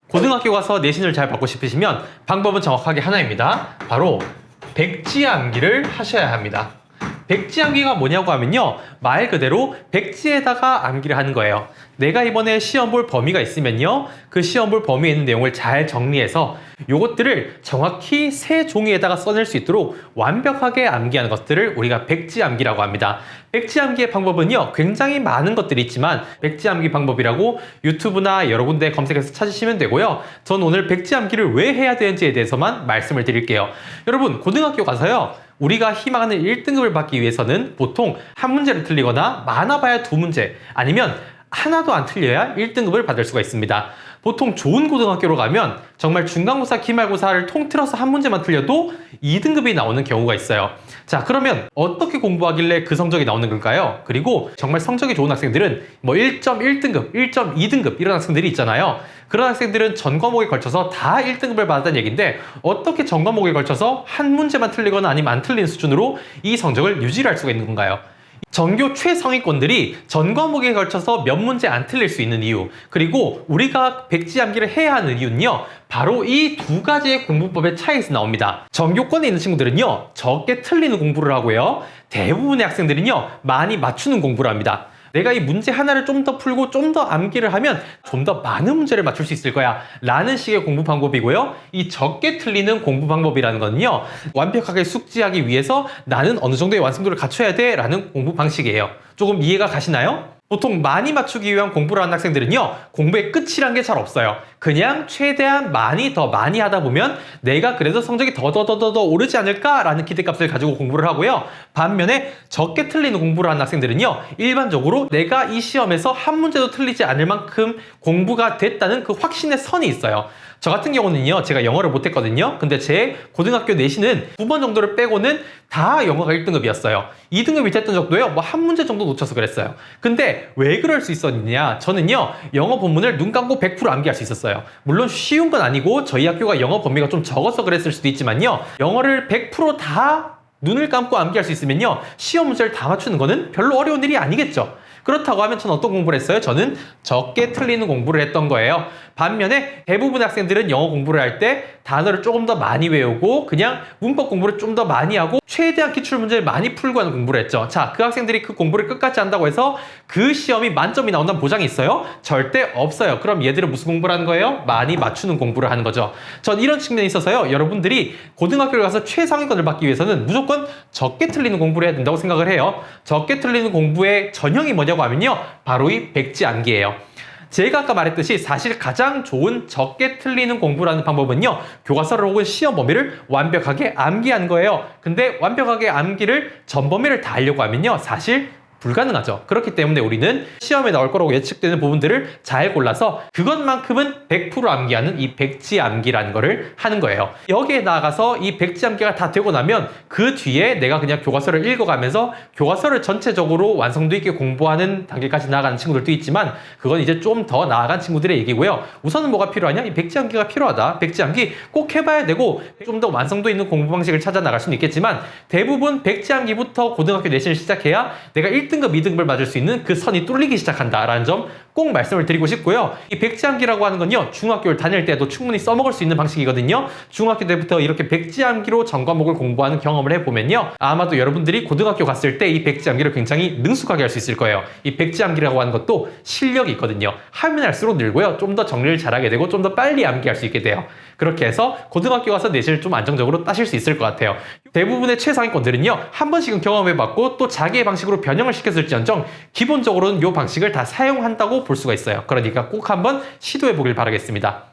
고등학교 가서 내신을 잘 받고 싶으시면 방법은 정확하게 하나입니다. 바로 백지암기를 하셔야 합니다. 백지암기가 뭐냐고 하면요, 말 그대로 백지에다가 암기를 하는 거예요. 내가 이번에 시험 볼 범위가 있으면요, 그 시험 볼 범위에 있는 내용을 잘 정리해서 요것들을 정확히 새 종이에다가 써낼 수 있도록 완벽하게 암기하는 것들을 우리가 백지암기라고 합니다. 백지암기의 방법은요, 굉장히 많은 것들이 있지만 백지암기 방법이라고 유튜브나 여러 군데 검색해서 찾으시면 되고요. 전 오늘 백지암기를 왜 해야 되는지에 대해서만 말씀을 드릴게요. 여러분, 고등학교 가서요, 우리가 희망하는 1등급을 받기 위해서는 보통 한 문제를 틀리거나 많아봐야 두 문제, 아니면 하나도 안 틀려야 1등급을 받을 수가 있습니다. 보통 좋은 고등학교로 가면 정말 중간고사, 기말고사를 통틀어서 한 문제만 틀려도 2등급이 나오는 경우가 있어요. 자, 그러면 어떻게 공부하길래 그 성적이 나오는 걸까요? 그리고 정말 성적이 좋은 학생들은 뭐 1.1등급, 1.2등급 이런 학생들이 있잖아요. 그런 학생들은 전 과목에 걸쳐서 다 1등급을 받았다는 얘기인데, 어떻게 전 과목에 걸쳐서 한 문제만 틀리거나 아니면 안 틀린 수준으로 이 성적을 유지할 수가 있는 건가요? 전교 최상위권들이 전 과목에 걸쳐서 몇 문제 안 틀릴 수 있는 이유, 그리고 우리가 백지암기를 해야 하는 이유는요, 바로 이 두 가지의 공부법의 차이에서 나옵니다. 전교권에 있는 친구들은요, 적게 틀리는 공부를 하고요, 대부분의 학생들은요, 많이 맞추는 공부를 합니다. 내가 이 문제 하나를 좀 더 풀고 좀 더 암기를 하면 좀 더 많은 문제를 맞출 수 있을 거야 라는 식의 공부 방법이고요. 이 적게 틀리는 공부 방법이라는 거는요, 완벽하게 숙지하기 위해서 나는 어느 정도의 완성도를 갖춰야 돼 라는 공부 방식이에요. 조금 이해가 가시나요? 보통 많이 맞추기 위한 공부를 하는 학생들은요, 공부의 끝이란 게 잘 없어요. 그냥 최대한 더 많이 하다 보면 내가 그래도 성적이 더 오르지 않을까라는 기대값을 가지고 공부를 하고요. 반면에 적게 틀리는 공부를 하는 학생들은요, 일반적으로 내가 이 시험에서 한 문제도 틀리지 않을 만큼 공부가 됐다는 그 확신의 선이 있어요. 저 같은 경우는요, 제가 영어를 못했거든요. 근데 제 고등학교 내신은 9번 정도를 빼고는 다 영어가 1등급이었어요. 2등급이 됐던 적도요, 뭐 한 문제 정도 놓쳐서 그랬어요. 근데 왜 그럴 수 있었느냐? 저는요, 영어 본문을 눈 감고 100% 암기할 수 있었어요. 물론 쉬운 건 아니고 저희 학교가 영어 범위가 좀 적어서 그랬을 수도 있지만요, 영어를 100% 눈을 감고 암기할 수 있으면요, 시험 문제를 다 맞추는 거는 별로 어려운 일이 아니겠죠. 그렇다고 하면 저는 어떤 공부를 했어요? 저는 적게 틀리는 공부를 했던 거예요. 반면에 대부분의 학생들은 영어 공부를 할 때 단어를 조금 더 많이 외우고 그냥 문법 공부를 좀 더 많이 하고 최대한 기출문제를 많이 풀고 하는 공부를 했죠. 자, 그 학생들이 그 공부를 끝까지 한다고 해서 그 시험이 만점이 나온다는 보장이 있어요? 절대 없어요. 그럼 얘들은 무슨 공부를 하는 거예요? 많이 맞추는 공부를 하는 거죠. 전 이런 측면에 있어서요, 여러분들이 고등학교를 가서 최상위권을 받기 위해서는 무조건 적게 틀리는 공부를 해야 된다고 생각을 해요. 적게 틀리는 공부의 전형이 뭐냐고 하면요, 바로 이 백지암기예요. 제가 아까 말했듯이 사실 가장 좋은 적게 틀리는 공부라는 방법은요, 교과서를 혹은 시험 범위를 완벽하게 암기하는 거예요. 근데 완벽하게 암기를 전 범위를 다 하려고 하면요, 사실 불가능하죠. 그렇기 때문에 우리는 시험에 나올 거라고 예측되는 부분들을 잘 골라서 그것만큼은 100% 암기하는 이 백지암기라는 거를 하는 거예요. 여기에 나아가서 이 백지암기가 다 되고 나면 그 뒤에 내가 그냥 교과서를 읽어가면서 교과서를 전체적으로 완성도 있게 공부하는 단계까지 나아가는 친구들도 있지만, 그건 이제 좀 더 나아간 친구들의 얘기고요. 우선은 뭐가 필요하냐? 이 백지암기가 필요하다. 백지암기 꼭 해봐야 되고 좀 더 완성도 있는 공부 방식을 찾아 나갈 수는 있겠지만, 대부분 백지암기부터 고등학교 내신을 시작해야 내가 1등급, 2등급을 맞을 수 있는 그 선이 뚫리기 시작한다라는 점 꼭 말씀을 드리고 싶고요. 이 백지암기라고 하는 건요, 중학교를 다닐 때도 충분히 써먹을 수 있는 방식이거든요. 중학교 때부터 이렇게 백지암기로 전 과목을 공부하는 경험을 해보면요, 아마도 여러분들이 고등학교 갔을 때 이 백지암기를 굉장히 능숙하게 할 수 있을 거예요. 이 백지암기라고 하는 것도 실력이 있거든요. 하면 할수록 늘고요, 좀 더 정리를 잘하게 되고 좀 더 빨리 암기할 수 있게 돼요. 그렇게 해서 고등학교 가서 내신을 좀 안정적으로 따실 수 있을 것 같아요. 대부분의 최상위권들은요, 한 번씩은 경험해봤고 또 자기의 방식으로 변형을 시켰을지언정 기본적으로는 이 방식을 다 사용한다고 볼 수가 있어요. 그러니까 꼭 한번 시도해보길 바라겠습니다.